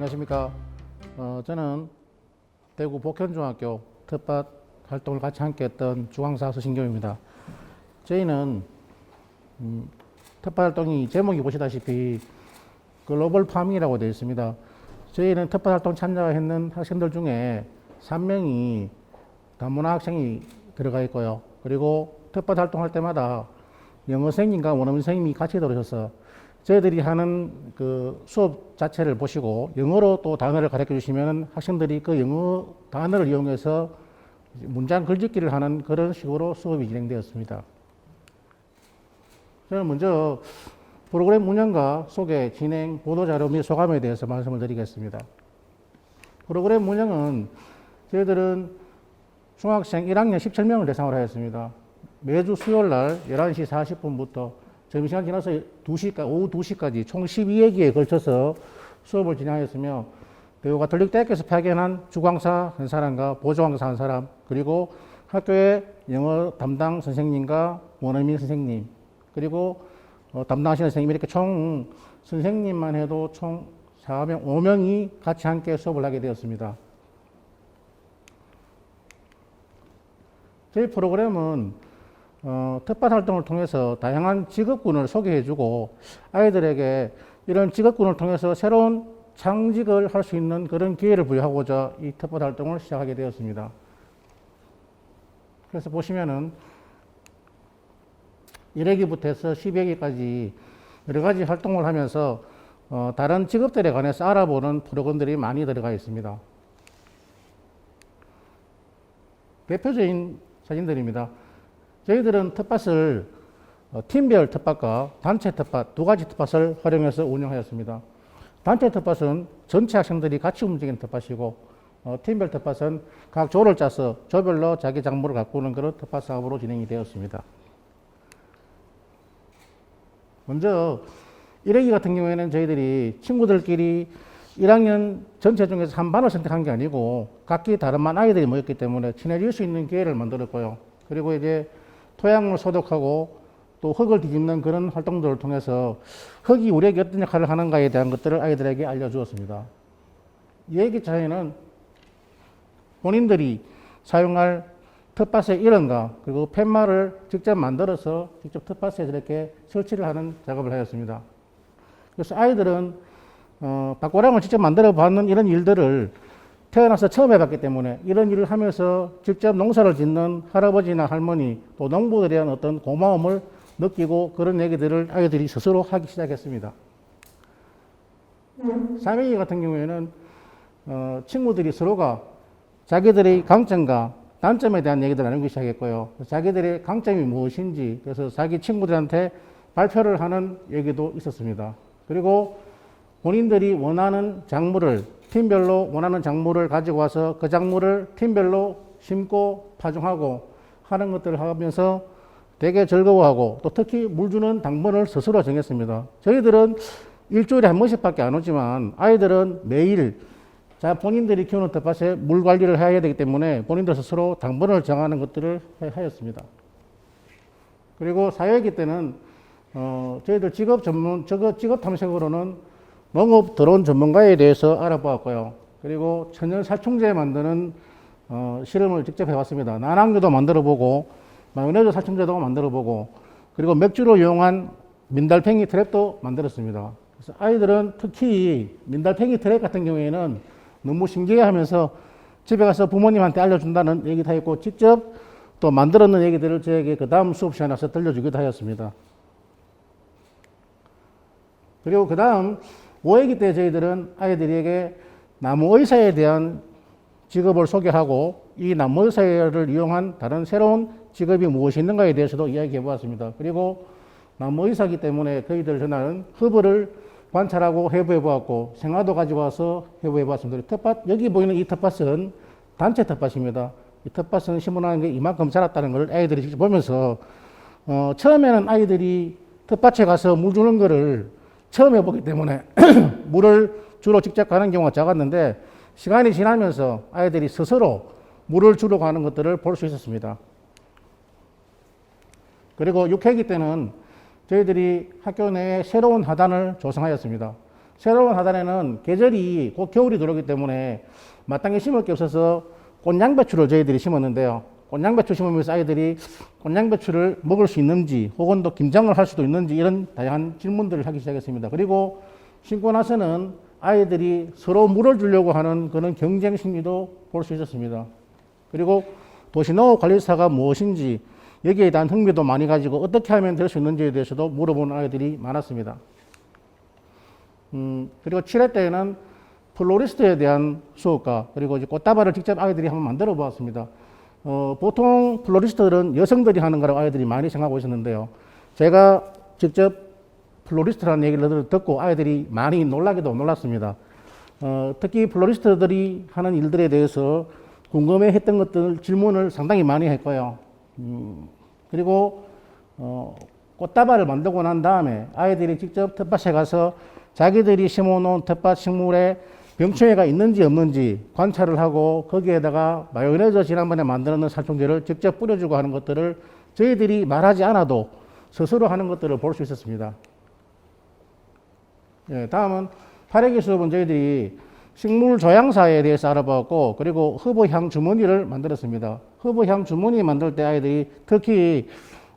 안녕하십니까. 저는 대구 복현중학교 텃밭 활동을 같이 함께 했던 주광사 서신경입니다. 저희는 텃밭 활동이 제목이 보시다시피 글로벌 파밍이라고 되어 있습니다. 저희는 텃밭 활동 참여했는 학생들 중에 3명이 다문화 학생이 들어가 있고요. 그리고 텃밭 활동할 때마다 영어 선생님과 원어민 선생님이 같이 들어오셔서 저희들이 하는 그 수업 자체를 보시고 영어로 또 단어를 가르쳐 주시면 학생들이 그 영어 단어를 이용해서 문장 글짓기를 하는 그런 식으로 수업이 진행되었습니다. 저는 먼저 프로그램 운영과 소개, 진행, 보도자료 및 소감에 대해서 말씀을 드리겠습니다. 프로그램 운영은 저희들은 중학생 1학년 17명을 대상으로 하였습니다. 매주 수요일 날 11시 40분부터 점심시간 지나서 오후 2시까지 총 12회기에 걸쳐서 수업을 진행하였으며 대구 가톨릭대학교에서 파견한 주광사 한 사람과 보조강사 한 사람, 그리고 학교의 영어 담당 선생님과 원어민 선생님, 그리고 담당하시는 선생님, 이렇게 총 선생님만 해도 총 4명, 5명이 같이 함께 수업을 하게 되었습니다. 저희 프로그램은 텃밭 활동을 통해서 다양한 직업군을 소개해주고 아이들에게 이런 직업군을 통해서 새로운 창직을 할 수 있는 그런 기회를 부여하고자 이 텃밭 활동을 시작하게 되었습니다. 그래서 보시면은 1회기부터 해서 12회기까지 여러 가지 활동을 하면서 다른 직업들에 관해서 알아보는 프로그램들이 많이 들어가 있습니다. 대표적인 사진들입니다. 저희들은 텃밭을 팀별 텃밭과 단체 텃밭 두 가지 텃밭을 활용해서 운영하였습니다. 단체 텃밭은 전체 학생들이 같이 움직이는 텃밭이고 팀별 텃밭은 각 조를 짜서 조별로 자기 작물을 가꾸는 그런 텃밭 사업으로 진행이 되었습니다. 먼저 1회기 같은 경우에는 저희들이 친구들끼리 1학년 전체 중에서 한 반을 선택한 게 아니고 각기 다른 반 아이들이 모였기 때문에 친해질 수 있는 기회를 만들었고요. 그리고 이제 토양을 소독하고 또 흙을 뒤집는 그런 활동들을 통해서 흙이 우리에게 어떤 역할을 하는가에 대한 것들을 아이들에게 알려주었습니다. 얘기차에는 본인들이 사용할 텃밭의 이름과 그리고 팻말을 직접 만들어서 직접 텃밭에 이렇게 설치를 하는 작업을 하였습니다. 그래서 아이들은 밭고랑을 직접 만들어 봤는 이런 일들을 태어나서 처음 해봤기 때문에 이런 일을 하면서 직접 농사를 짓는 할아버지나 할머니 또 농부들에 대한 어떤 고마움을 느끼고 그런 얘기들을 아이들이 스스로 하기 시작했습니다. 3회기 같은 경우에는 친구들이 서로가 자기들의 강점과 단점에 대한 얘기들을 나누기 시작했고요. 자기들의 강점이 무엇인지 그래서 자기 친구들한테 발표를 하는 얘기도 있었습니다. 그리고 본인들이 원하는 작물을 팀별로 원하는 작물을 가지고 와서 그 작물을 팀별로 심고 파종하고 하는 것들을 하면서 되게 즐거워하고 또 특히 물 주는 당번을 스스로 정했습니다. 저희들은 일주일에 한 번씩밖에 안 오지만 아이들은 매일 본인들이 키우는 텃밭에 물 관리를 해야 되기 때문에 본인들 스스로 당번을 정하는 것들을 하였습니다. 그리고 4회기 때는 저희들 직업 탐색으로는 농업 드론 전문가에 대해서 알아보았고요. 그리고 천연 살충제 만드는 실험을 직접 해봤습니다. 난황류도 만들어보고 마요네즈 살충제도 만들어보고 그리고 맥주로 이용한 민달팽이 트랩도 만들었습니다. 그래서 아이들은 특히 민달팽이 트랩 같은 경우에는 너무 신기해하면서 집에 가서 부모님한테 알려준다는 얘기도 했고 직접 또 만들었는 얘기들을 저에게 그 다음 수업 시간에 와서 들려주기도 하였습니다. 그리고 그 다음 5회기 때 저희들은 아이들에게 나무의사에 대한 직업을 소개하고 이 나무의사를 이용한 다른 새로운 직업이 무엇이 있는가에 대해서도 이야기해 보았습니다. 그리고 나무의사이기 때문에 저희들 전화는 허브를 관찰하고 해부해 보았고 생화도 가지고 와서 해부해 보았습니다. 텃밭, 여기 보이는 이 텃밭은 단체 텃밭입니다. 이 텃밭은 심어놓은 게 이만큼 자랐다는 걸 아이들이 직접 보면서 처음에는 아이들이 텃밭에 가서 물 주는 거를 처음 해보기 때문에 물을 주러 직접 가는 경우가 작았는데 시간이 지나면서 아이들이 스스로 물을 주러 가는 것들을 볼 수 있었습니다. 그리고 6회기 때는 저희들이 학교 내에 새로운 하단을 조성하였습니다. 새로운 하단에는 계절이 곧 겨울이 들어오기 때문에 마땅히 심을 게 없어서 꽃양배추를 저희들이 심었는데요. 꽃양배추 심으면서 아이들이 꽃양배추를 먹을 수 있는지 혹은 또 김장을 할 수도 있는지 이런 다양한 질문들을 하기 시작했습니다. 그리고 심고 나서는 아이들이 서로 물을 주려고 하는 그런 경쟁 심리도 볼 수 있었습니다. 그리고 도시농업관리사가 무엇인지 여기에 대한 흥미도 많이 가지고 어떻게 하면 될 수 있는지에 대해서도 물어보는 아이들이 많았습니다. 그리고 7회 때에는 플로리스트에 대한 수업과 그리고 이제 꽃다발을 직접 아이들이 한번 만들어 보았습니다. 보통 플로리스트들은 여성들이 하는 거라고 아이들이 많이 생각하고 있었는데요. 제가 직접 플로리스트라는 얘기를 듣고 아이들이 많이 놀라기도 놀랐습니다. 특히 플로리스트들이 하는 일들에 대해서 궁금해 했던 것들 질문을 상당히 많이 했고요. 그리고 꽃다발을 만들고 난 다음에 아이들이 직접 텃밭에 가서 자기들이 심어놓은 텃밭 식물에 병충해가 있는지 없는지 관찰을 하고 거기에다가 마요네즈 지난번에 만들었는 살충제를 직접 뿌려주고 하는 것들을 저희들이 말하지 않아도 스스로 하는 것들을 볼 수 있었습니다. 예, 다음은 8회기 수업은 저희들이 식물 조향사에 대해서 알아보았고 그리고 허브향 주머니를 만들었습니다. 허브향 주머니 만들 때 아이들이 특히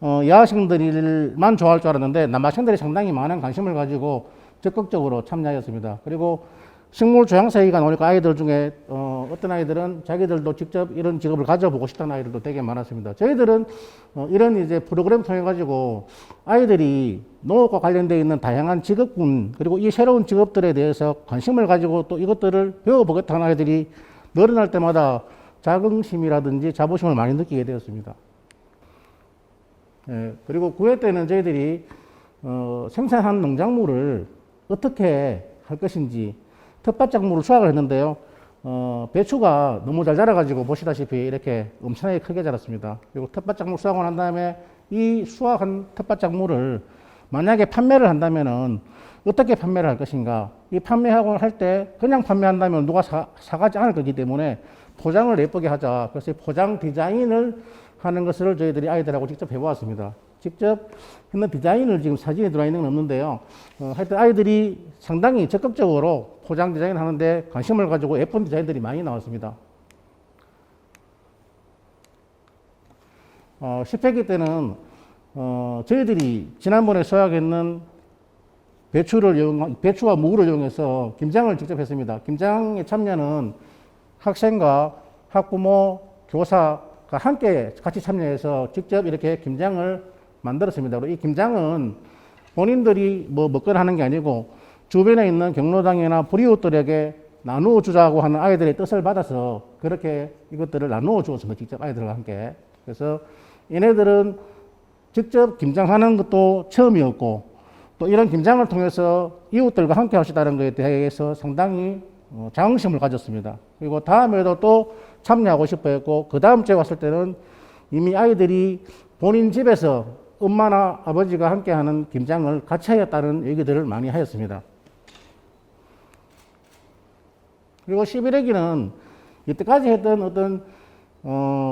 여학생들만 좋아할 줄 알았는데 남학생들이 상당히 많은 관심을 가지고 적극적으로 참여하였습니다. 그리고 식물 조향사 얘기가 나오니까 아이들 중에 어떤 아이들은 자기들도 직접 이런 직업을 가져보고 싶다는 아이들도 되게 많았습니다. 저희들은 이런 이제 프로그램 통해 가지고 아이들이 농업과 관련되어 있는 다양한 직업군 그리고 이 새로운 직업들에 대해서 관심을 가지고 또 이것들을 배워보겠다는 아이들이 늘어날 때마다 자긍심이라든지 자부심을 많이 느끼게 되었습니다. 예, 그리고 9회 때는 저희들이 생산한 농작물을 어떻게 할 것인지 텃밭 작물을 수확을 했는데요. 배추가 너무 잘 자라가지고 보시다시피 이렇게 엄청나게 크게 자랐습니다. 그리고 텃밭 작물 수확을 한 다음에 이 수확한 텃밭 작물을 만약에 판매를 한다면은 어떻게 판매를 할 것인가. 이 판매하고 할 때 그냥 판매한다면 누가 사가지 않을 거기 때문에 포장을 예쁘게 하자. 그래서 포장 디자인을 하는 것을 저희들이 아이들하고 직접 해보았습니다. 직접 했는 디자인을 지금 사진에 들어와 있는 건 없는데요. 하여튼 아이들이 상당히 적극적으로 포장 디자인 하는데 관심을 가지고 예쁜 디자인들이 많이 나왔습니다. 10회기 때는 저희들이 지난번에 수확했는 배추와 무를 이용해서 김장을 직접 했습니다. 김장에 참여는 학생과 학부모, 교사가 함께 같이 참여해서 직접 이렇게 김장을 만들었습니다. 이 김장은 본인들이 뭐 먹거나 하는 게 아니고 주변에 있는 경로당이나 불이웃들에게 나누어 주자고 하는 아이들의 뜻을 받아서 그렇게 이것들을 나누어 주었습니다. 직접 아이들과 함께. 그래서 얘네들은 직접 김장하는 것도 처음이었고 또 이런 김장을 통해서 이웃들과 함께 할 수 있다는 것에 대해서 상당히 자긍심을 가졌습니다. 그리고 다음에도 또 참여하고 싶어 했고 그 다음 주에 왔을 때는 이미 아이들이 본인 집에서 엄마나 아버지가 함께하는 김장을 같이 하였다는 얘기들을 많이 하였습니다. 그리고 11회기는 이때까지 했던 어떤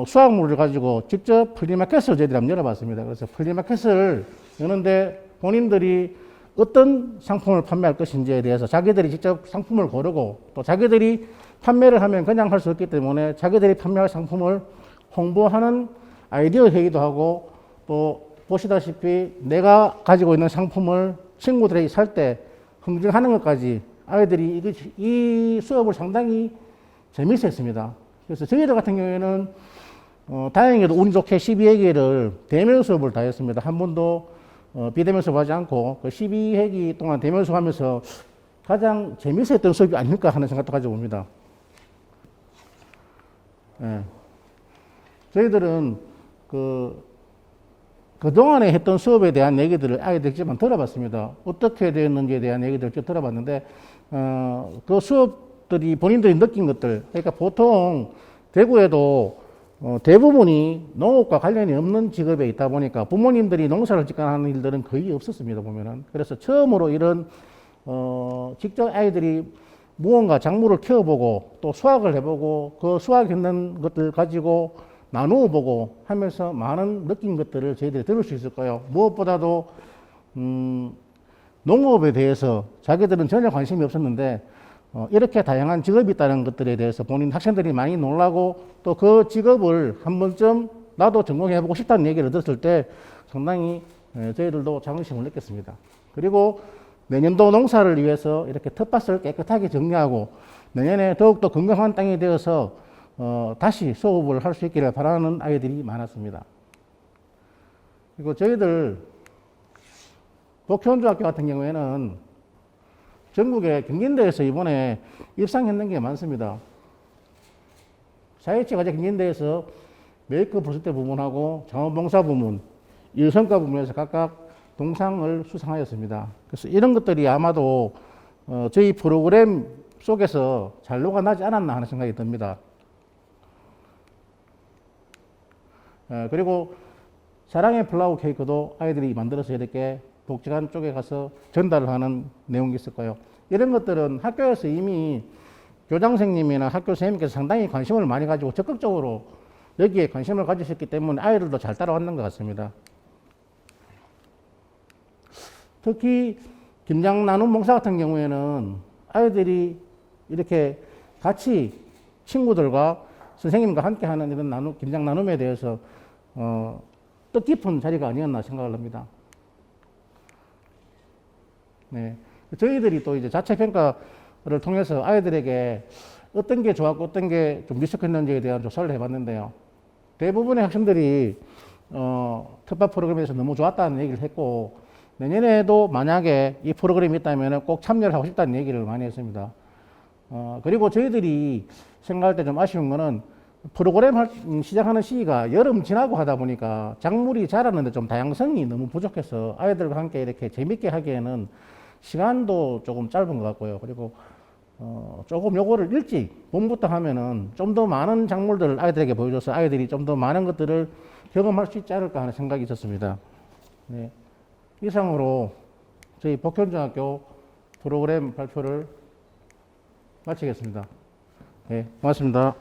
수확물을 가지고 직접 플리마켓을 저희들이 한번 열어봤습니다. 그래서 플리마켓을 여는데 본인들이 어떤 상품을 판매할 것인지에 대해서 자기들이 직접 상품을 고르고 또 자기들이 판매를 하면 그냥 할 수 없기 때문에 자기들이 판매할 상품을 홍보하는 아이디어 회의도 하고 또 보시다시피 내가 가지고 있는 상품을 친구들에게 살 때 흥정하는 것까지 아이들이 이 수업을 상당히 재미있어 했습니다. 그래서 저희들 같은 경우에는 다행히도 운 좋게 12회기를 대면 수업을 다 했습니다. 한 번도 비대면 수업하지 않고 그 12회기 동안 대면 수업하면서 가장 재미있어 했던 수업이 아닐까 하는 생각도 가져봅니다. 예. 저희들은 그동안에 했던 수업에 대한 얘기들을 아이들 직접 들어봤습니다. 어떻게 되었는지에 대한 얘기들을 쭉 들어봤는데, 그 수업들이 본인들이 느낀 것들, 그러니까 보통 대구에도 대부분이 농업과 관련이 없는 직업에 있다 보니까 부모님들이 농사를 짓거나 하는 일들은 거의 없었습니다, 보면은. 그래서 처음으로 이런, 직접 아이들이 무언가 작물을 키워보고 또 수확을 해보고 그 수확했는 것들 가지고 나누어 보고 하면서 많은 느낀 것들을 저희들이 들을 수 있을 거예요. 무엇보다도 농업에 대해서 자기들은 전혀 관심이 없었는데 이렇게 다양한 직업이 있다는 것들에 대해서 본인 학생들이 많이 놀라고 또 그 직업을 한 번쯤 나도 전공해보고 싶다는 얘기를 들었을 때 상당히 저희들도 자긍심을 느꼈습니다. 그리고 내년도 농사를 위해서 이렇게 텃밭을 깨끗하게 정리하고 내년에 더욱더 건강한 땅이 되어서 다시 수업을 할 수 있기를 바라는 아이들이 많았습니다. 그리고 저희들 복효원중학교 같은 경우에는 전국의 경진대에서 이번에 입상했는 게 많습니다. 사회체과제 경진대에서 메이크 브스테 부문하고 자원봉사 부문, 일성과 부문에서 각각 동상을 수상하였습니다. 그래서 이런 것들이 아마도 저희 프로그램 속에서 잔류가 나지 않았나 하는 생각이 듭니다. 그리고 사랑의 플라워 케이크도 아이들이 만들어서 이렇게 복지관 쪽에 가서 전달을 하는 내용이 있을 거예요. 이런 것들은 학교에서 이미 교장선생님이나 학교 선생님께서 상당히 관심을 많이 가지고 적극적으로 여기에 관심을 가지셨기 때문에 아이들도 잘 따라왔는 것 같습니다. 특히 김장 나눔 봉사 같은 경우에는 아이들이 이렇게 같이 친구들과 선생님과 함께 하는 이런 김장 나눔에 대해서 뜻깊은 자리가 아니었나 생각을 합니다. 네. 저희들이 또 이제 자체평가를 통해서 아이들에게 어떤 게 좋았고 어떤 게 좀 미숙했는지에 대한 조사를 해봤는데요. 대부분의 학생들이 텃밭 프로그램에서 너무 좋았다는 얘기를 했고 내년에도 만약에 이 프로그램이 있다면 꼭 참여를 하고 싶다는 얘기를 많이 했습니다. 그리고 저희들이 생각할 때 좀 아쉬운 거는 프로그램 시작하는 시기가 여름 지나고 하다 보니까 작물이 자라는데 좀 다양성이 너무 부족해서 아이들과 함께 이렇게 재밌게 하기에는 시간도 조금 짧은 것 같고요. 그리고 조금 요거를 일찍 봄부터 하면은 좀 더 많은 작물들을 아이들에게 보여줘서 아이들이 좀 더 많은 것들을 경험할 수 있지 않을까 하는 생각이 있었습니다. 네. 이상으로 저희 복효원중학교 프로그램 발표를 마치겠습니다. 네, 고맙습니다.